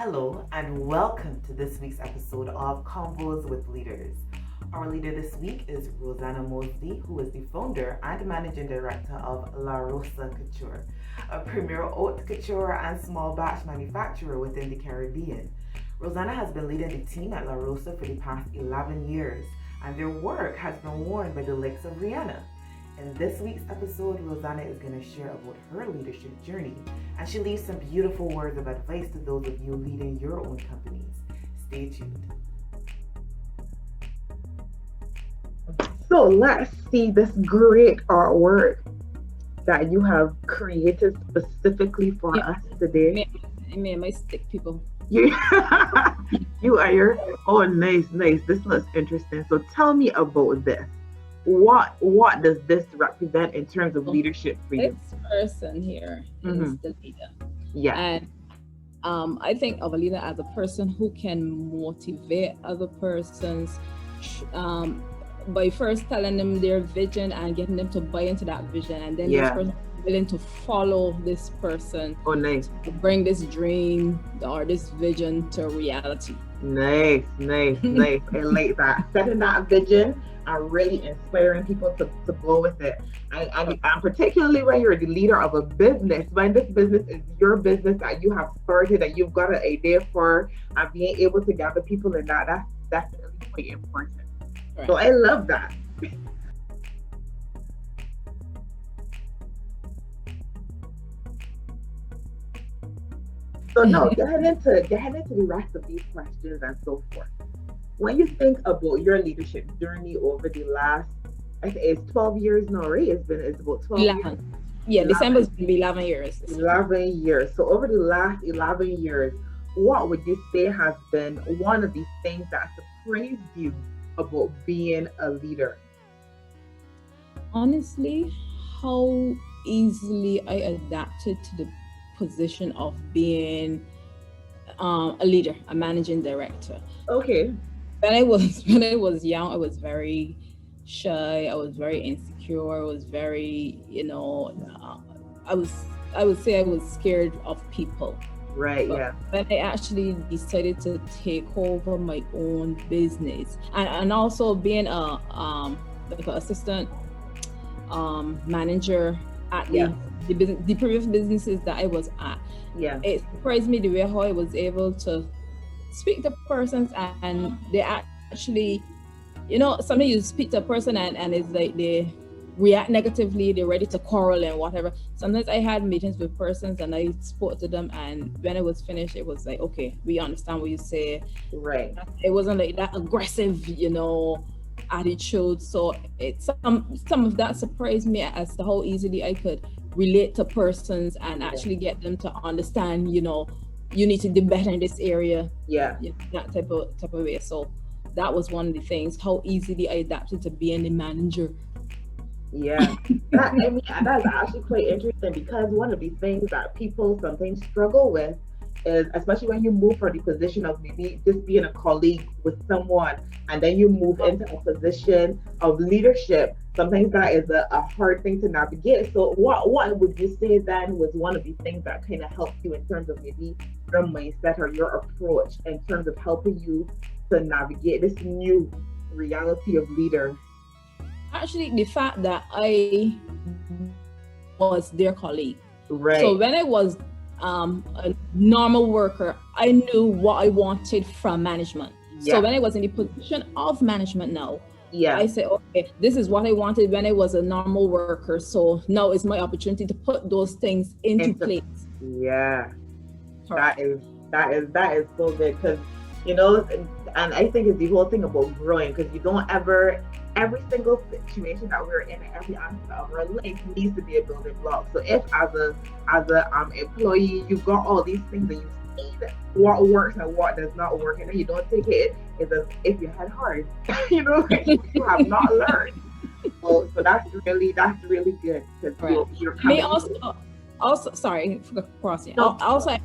Hello, and welcome to this week's episode of Convos with Leaders. Our leader this week is Rozana Moseley, who is the founder and managing director of Rosa Couture, a premier haute couture and small batch manufacturer within the Caribbean. Rozana has been leading the team at La Rosa for the past 11 years, and their work has been worn by the likes of Rihanna. In this week's episode, Rozana is going to share about her leadership journey, and she leaves some beautiful words of advice to those of you leading your own companies. Stay tuned. So let's see this great artwork that you have created specifically for us today. Me and my stick people. You are your nice. This looks interesting. So tell me about this. What does this represent in terms of leadership for you? This person here is the leader. Yeah. And I think of a leader as a person who can motivate other persons by first telling them their vision and getting them to buy into that vision, and then this person is willing to follow this person to bring this dream or this vision to reality. Nice. I like that. Setting that vision and really inspiring people to go with it. And particularly when you're the leader of a business, when this business is your business that you have started, that you've got an idea for, and being able to gather people in that's definitely quite important. Right. So I love that. So now, getting into the rest of these questions and so forth. When you think about your leadership journey over the last, I think it's 12 years now, right? It's about 12 11. years. Yeah, December's going to be 11 years. 11 years. So over the last 11 years, what would you say has been one of the things that surprised you about being a leader? Honestly, how easily I adapted to the position of being a leader, a managing director. Okay. When I was young, I was very shy. I was very insecure. I was very, I would say I was scared of people. Right. But yeah. when I actually decided to take over my own business, and also being a like an assistant manager at the previous businesses that I was at, it surprised me the way how I was able to speak to persons, and they actually, sometimes you speak to a person and it's like they react negatively, they're ready to quarrel and whatever. Sometimes I had meetings with persons and I spoke to them, and when it was finished, it was like, okay, we understand what you say. Right. It wasn't like that aggressive, attitude. So some of that surprised me as to how easily I could relate to persons and actually get them to understand, you need to do better in this area. Yeah. That type of way. So that was one of the things, how easily I adapted to being a manager. Yeah. That's actually quite interesting, because one of the things that people sometimes struggle with is, especially when you move from the position of maybe just being a colleague with someone, and then you move into a position of leadership, sometimes that is a hard thing to navigate. So what would you say then was one of the things that kind of helped you in terms of maybe your mindset or your approach in terms of helping you to navigate this new reality of leader? Actually, the fact that I was their colleague. Right. So when I was a normal worker, I knew what I wanted from management. Yeah. So when I was in the position of management now, I say, okay, this is what I wanted when I was a normal worker. So now is my opportunity to put those things into place. Yeah. That is so good, because and I think it's the whole thing about growing, because you don't ever, every single situation that we're in, every aspect of our life needs to be a building block. So if as a employee, you've got all these things and you see what works and what does not work, and then you don't take it, it's as if you had hard, you have not learned. So that's really good, because you're coming. Also, sorry for crossing. No. Also,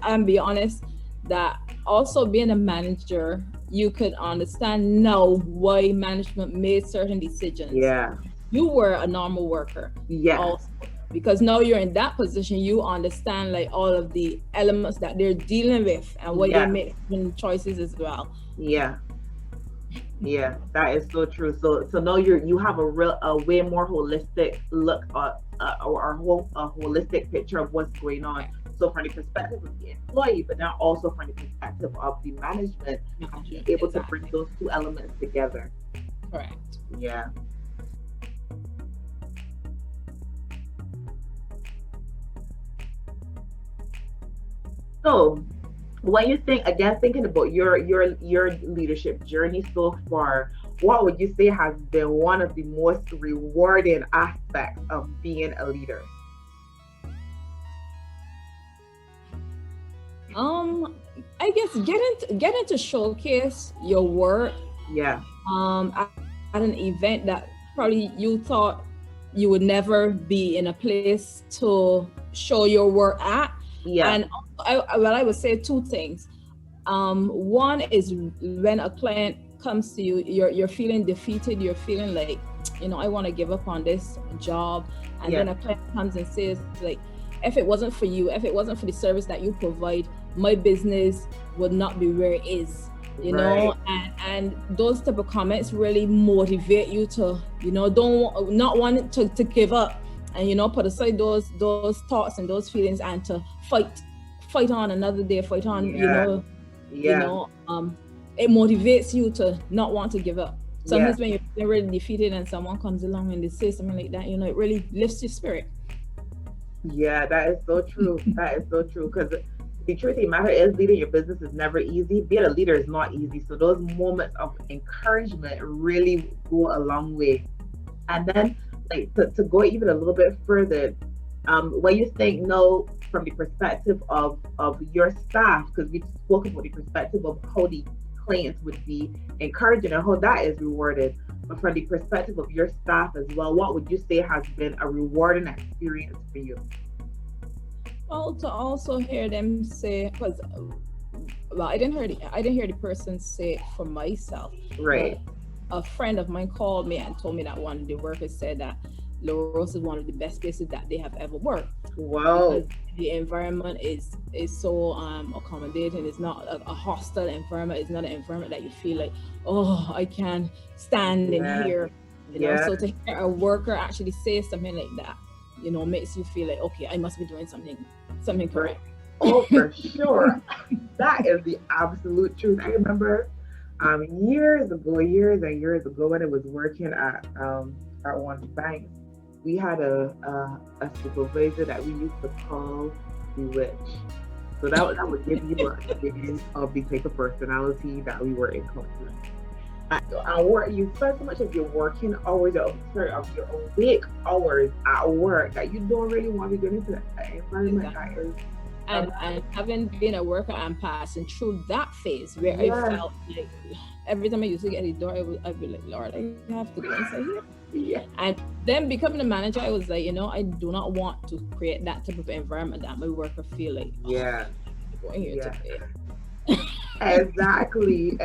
I'm be honest that also being a manager, you could understand now why management made certain decisions. Yeah. You were a normal worker. Yeah. Also. because now you're in that position, you understand like all of the elements that they're dealing with and why they make choices as well. Yeah, that is so true. So now you have a way more holistic look or a holistic picture of what's going on. So from the perspective of the employee, but now also from the perspective of the management, be able to bring those two elements together. Correct. Yeah. So when you thinking about your leadership journey so far, what would you say has been one of the most rewarding aspects of being a leader? I guess getting to showcase your work. Yeah. At an event that probably you thought you would never be in a place to show your work at. Yeah. And I would say two things. One is when a client comes to you, you're feeling defeated, you're feeling like, I want to give up on this job. And then a client comes and says like, if it wasn't for you, if it wasn't for the service that you provide, my business would not be where it is. You know, and those type of comments really motivate you to, not want to give up, and put aside those thoughts and those feelings, and to fight on another day, fight on. It motivates you to not want to give up. Sometimes when you're really defeated and someone comes along and they say something like that, it really lifts your spirit. Yeah, that is so true. That is so true, because the truth of the matter is, leading your business is never easy. Being a leader is not easy. So those moments of encouragement really go a long way. And then, like, to go even a little bit further, when you think from the perspective of your staff, because we spoke about the perspective of how the clients would be encouraging and how that is rewarded, but from the perspective of your staff as well, what would you say has been a rewarding experience for you? Well, to also hear them say, because I didn't hear the person say it for myself. Right. A friend of mine called me and told me that one of the workers said that La Rosa is one of the best places that they have ever worked. Wow. Because the environment is so accommodating. It's not a hostile environment. It's not an environment that you feel like, oh, I can't stand in here. So to hear a worker actually say something like that, makes you feel like, okay, I must be doing something correct. Oh, for sure. That is the absolute truth. I remember years and years ago when I was working at one bank, we had a supervisor that we used to call the witch. So that would give you a idea of the type of personality that we were encountering. You spend so much of your working hours, of your awake hours at work, that you don't really want to get into that environment. Exactly. And having been a worker and passing through that phase where I felt like every time I used to get the door, I'd be like, Lord, I have to go inside here. Yeah. And then becoming a manager, I was like, I do not want to create that type of environment that my worker feel like, I'm going here today. Exactly.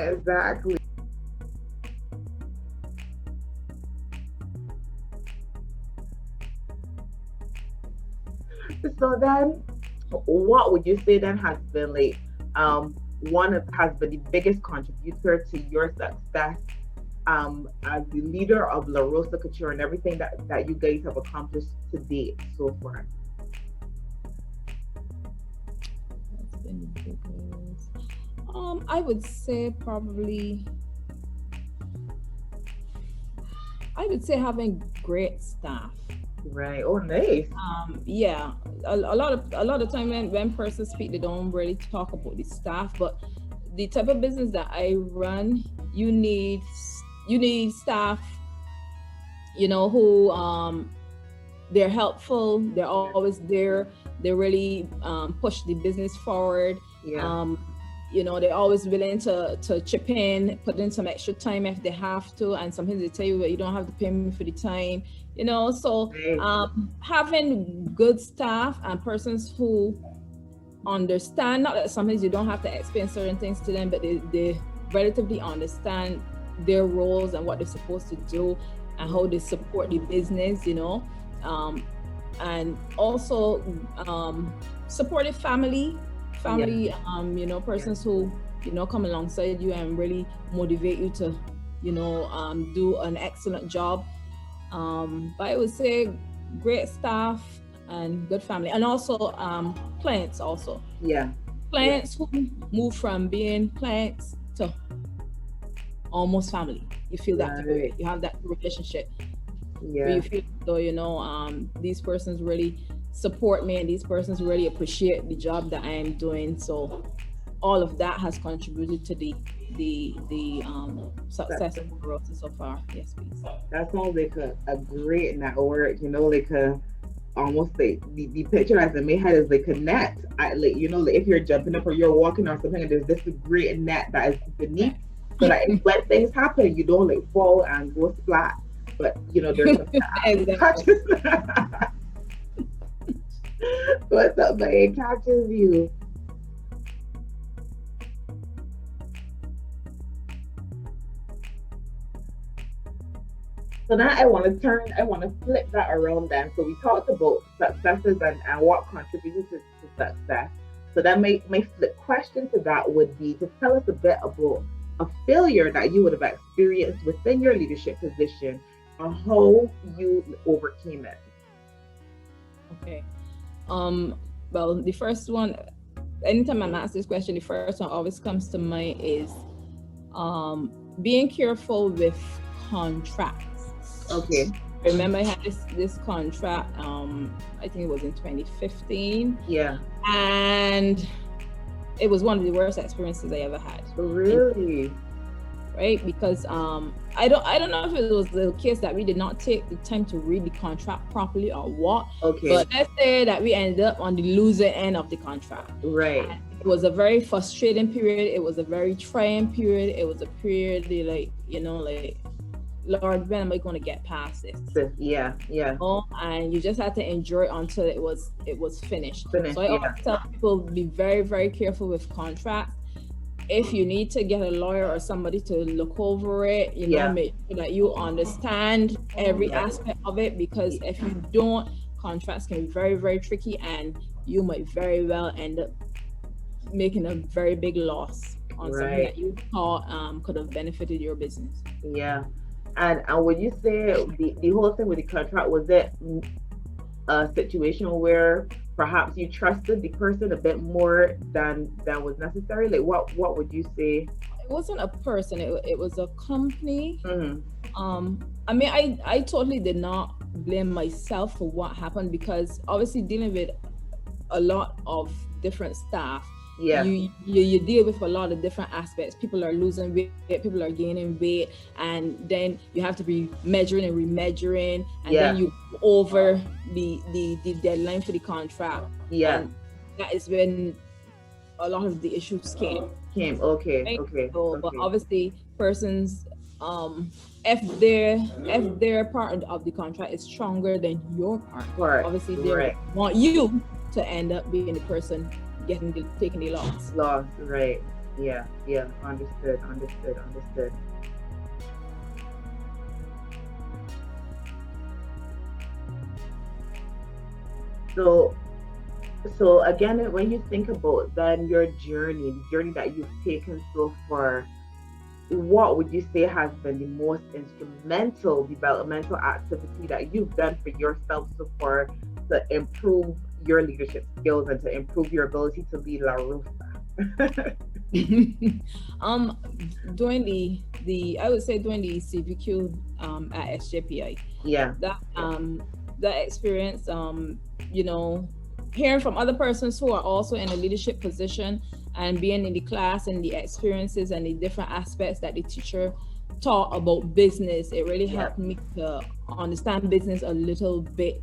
So then, what would you say then has been like has been the biggest contributor to your success as the leader of La Rosa Couture and everything that you guys have accomplished to date so far? That's been the biggest. I would say probably. I would say having great staff. Right. Oh, nice. A lot of time when persons speak, they don't really talk about the staff, but the type of business that I run, you need staff, who they're helpful, they're always there, they really push the business forward. They're always willing to chip in, put in some extra time if they have to, and sometimes they tell you that you don't have to pay me for the time. So having good staff and persons who understand, not that sometimes you don't have to explain certain things to them, but they relatively understand their roles and what they're supposed to do and how they support the business, and also supportive family, persons who, come alongside you and really motivate you to, do an excellent job. But I would say great staff and good family, and also clients also. Clients who move from being clients to almost family. You feel that type of way. You have that relationship where you feel though, these persons really support me and these persons really appreciate the job that I am doing. So all of that has contributed to the success of Rosa so far. Yes, please. That sounds like a great network, like almost like the picture as in my head is like a net. Like if you're jumping up or you're walking on something and there's this great net that is beneath, so that when things happen, you don't like fall and go splat. But there's catches. But somebody catches you. So now I want to flip that around then. So we talked about successes and what contributed to success. So that my flip question to that would be to tell us a bit about a failure that you would have experienced within your leadership position and how you overcame it. Okay. Well, the first one, anytime I'm asked this question, the first one always comes to mind is being careful with contracts. Okay. Remember I had this contract, I think it was in 2015. Yeah. And it was one of the worst experiences I ever had. Really? Right? Because I don't know if it was the case that we did not take the time to read the contract properly or what. Okay. But let's say that we ended up on the loser end of the contract. Right. And it was a very frustrating period. It was a very trying period. It was a period like Lord, when am I going to get past this? Yeah. And you just had to endure it until it was finished. So I always tell people, be very, very careful with contracts. If you need to get a lawyer or somebody to look over it, make sure that you understand every aspect of it, because if you don't, contracts can be very, very tricky and you might very well end up making a very big loss on something that you thought could have benefited your business. Yeah. And would you say the whole thing with the contract, was it a situation where perhaps you trusted the person a bit more than was necessary? Like what would you say? It wasn't a person, it was a company. Mm-hmm. I mean, I totally did not blame myself for what happened, because obviously dealing with a lot of different staff, you deal with a lot of different aspects. People are losing weight, people are gaining weight, and then you have to be measuring and remeasuring, and then you over the deadline for the contract. And that is when a lot of the issues came. Okay. Right? Okay. But obviously persons, if their part of the contract is stronger than your part, obviously they want you to end up being the person taking the loss. Right. Yeah. Understood. So again, when you think about then your journey, the journey that you've taken so far, what would you say has been the most instrumental developmental activity that you've done for yourself so far to improve your leadership skills and to improve your ability to lead La Rosa? Doing I would say doing the CVQ at SJPI. That experience, hearing from other persons who are also in a leadership position and being in the class and the experiences and the different aspects that the teacher taught about business, it really helped me to understand business a little bit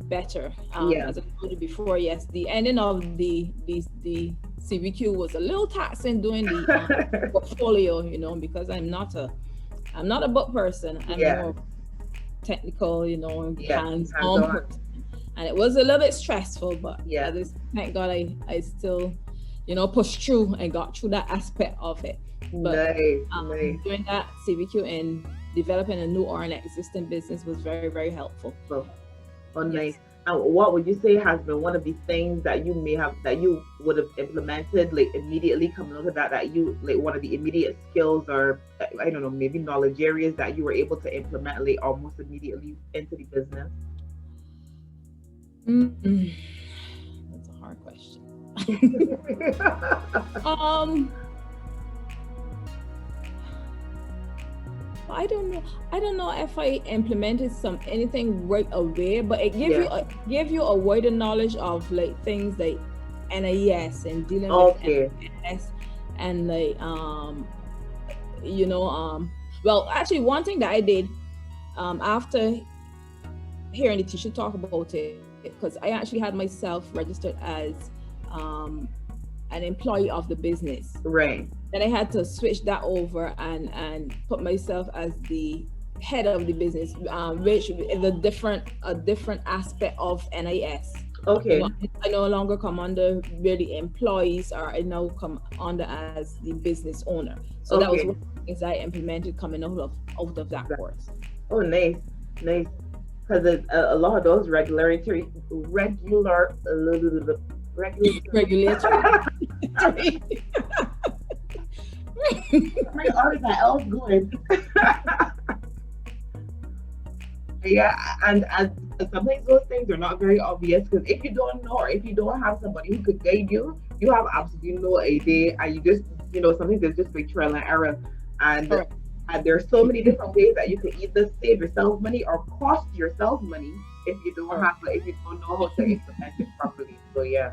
better. As I told you before, yes, the ending of the CVQ was a little taxing doing the portfolio, because I'm not a book person. I'm more technical, hands-on person. And it was a little bit stressful, but thank God I still, pushed through and got through that aspect of it. But doing that CVQ and developing a new or an existing business was very, very helpful. Nice. What would you say has been one of the things that you would have implemented like immediately coming out of that you like one of the immediate skills or I don't know, maybe knowledge areas that you were able to implement like almost immediately into the business? That's a hard question. I don't know if I implemented anything right away, but it gave you a wider knowledge of like things like NIS and dealing with NIS and like well, actually one thing that I did after hearing the teacher talk about it, because I actually had myself registered as an employee of the business. Right. Then I had to switch that over and put myself as the head of the business, which is a different aspect of NIS. Okay. I no longer come under really employees, or I now come under as the business owner. So that was one of the things I implemented coming out of that course. Oh, nice. Because a lot of those regulatory. Where that else going? Yeah, and sometimes those things are not very obvious because if you don't know or if you don't have somebody who could guide you, you have absolutely no idea, and you just sometimes there's just big trial and error, and there's so many different ways that you can either save yourself money or cost yourself money if you don't know how to implement it properly. So yeah.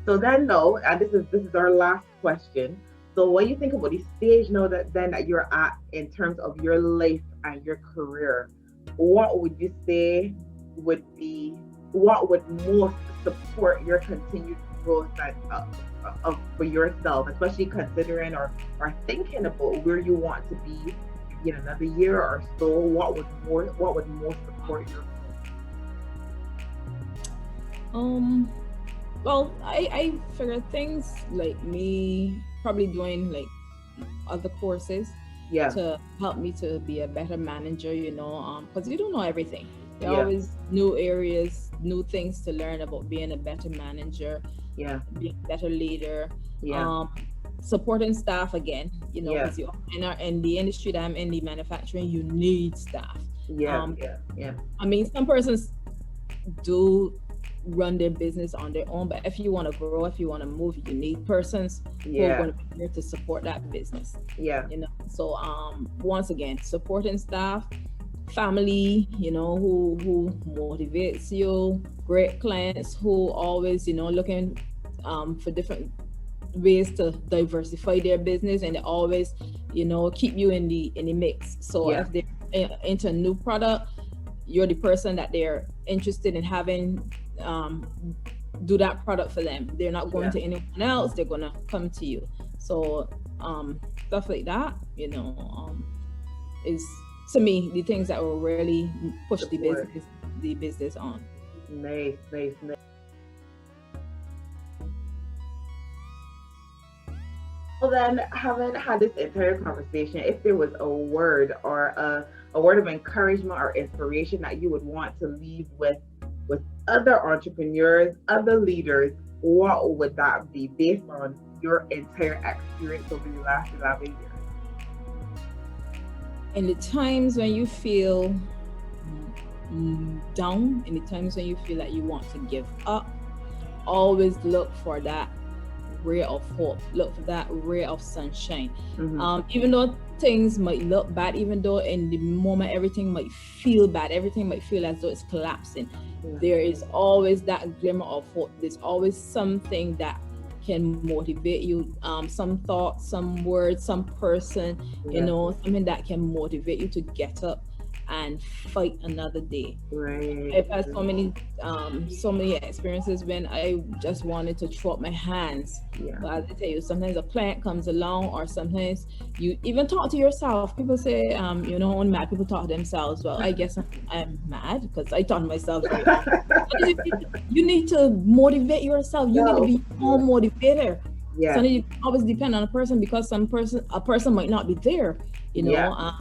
So then, and this is our last question. So when you think about the stage now that you're at in terms of your life and your career, what would you say would most support your continued growth for yourself, especially considering or thinking about where you want to be in another year or so? What would most support your growth? Well, I figure things like me probably doing like other courses to help me to be a better manager, because you don't know everything. There are always new areas, new things to learn about being a better manager, being a better leader, supporting staff again, because in the industry that I'm in, the manufacturing, you need staff. I mean, some persons do run their business on their own, but if you want to grow, if you want to move, you need persons who are going to be here to support that business. So once again, supporting staff, family, who motivates you, great clients who always looking for different ways to diversify their business, and they always keep you in the mix. So if they're into a new product, you're the person that they're interested in having do that product for them. They're not going to anyone else, they're gonna come to you. So stuff like that, is to me the things that will really push the business on. Nice. Well then, having had this entire conversation, if there was a word or a word of encouragement or inspiration that you would want to leave with other entrepreneurs, other leaders, what would that be based on your entire experience over the last 11 years? In the times when you feel down, in the times when you feel like you want to give up, always look for that ray of hope, look for that ray of sunshine. Even though things might look bad, even though in the moment everything might feel bad, everything might feel as though it's collapsing, there is always that glimmer of hope. There's always something that can motivate you, some thought, some word, some person, something that can motivate you to get up and fight another day. Right. I've had so many experiences when I just wanted to throw up my hands. But as I tell you, sometimes a client comes along, or sometimes you even talk to yourself. People say, when mad people talk to themselves. Well, I guess I'm mad because I talk to myself. You need to motivate yourself. You need to be your own motivator. Yeah. So you always depend on a person, because a person might not be there, you know.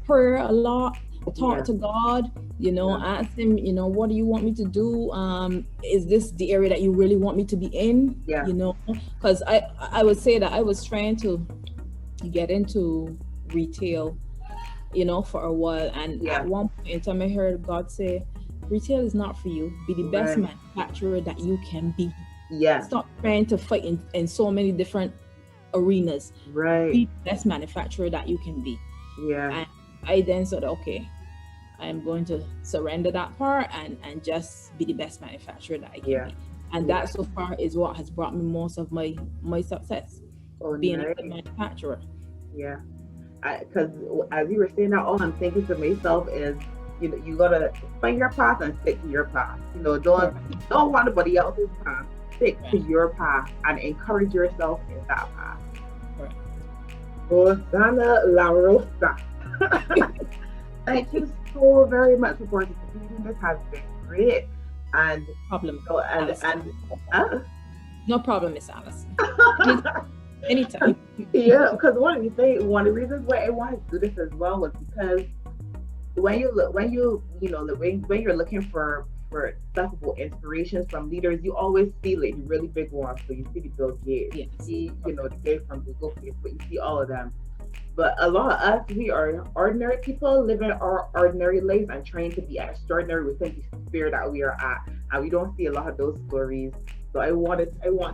Prayer a lot, talk to God, you know, ask him, you know, what do you want me to do? Is this the area that you really want me to be in? You know, because I would say that I was trying to get into retail, you know, for a while, and at one point in time I heard God say, retail is not for you. Be the best manufacturer that you can be. Stop trying to fight in so many different arenas. Be the best manufacturer that you can be. And I then said, okay, I'm going to surrender that part and just be the best manufacturer that I can be. And that so far is what has brought me most of my success, being a good manufacturer. Because as you were saying that, all I'm thinking to myself is, you know, you gotta find your path and stick to your path. You know, don't want anybody else's path. Stick to your path and encourage yourself in that path. Rozana La Rosa. Thank you so very much for participating. This has been great. And no problem, Miss Alice. Anytime. Because one of the reasons why I wanted to do this as well was because when you're looking for accessible inspirations from leaders, you always see like the really big ones. So you see the Bill Gates, you see, you know, the guy from Google, Facebook, you see all of them. But a lot of us, we are ordinary people living our ordinary lives and trying to be extraordinary within the sphere that we are at, and we don't see a lot of those stories. So I want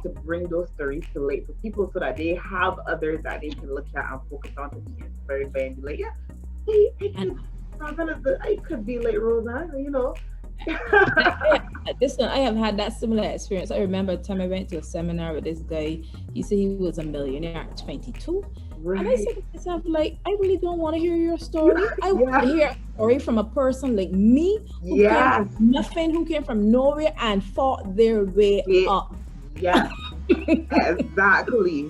to bring those stories to light for people so that they have others that they can look at and focus on to be inspired by and be like, I could be like Rozana, you know. Listen, I have had that similar experience. I remember a time I went to a seminar with this guy. He said he was a millionaire at 22. And I said to myself, like, I really don't want to hear your story. I want to hear a story from a person like me who came from nothing, who came from nowhere and fought their way up. Exactly.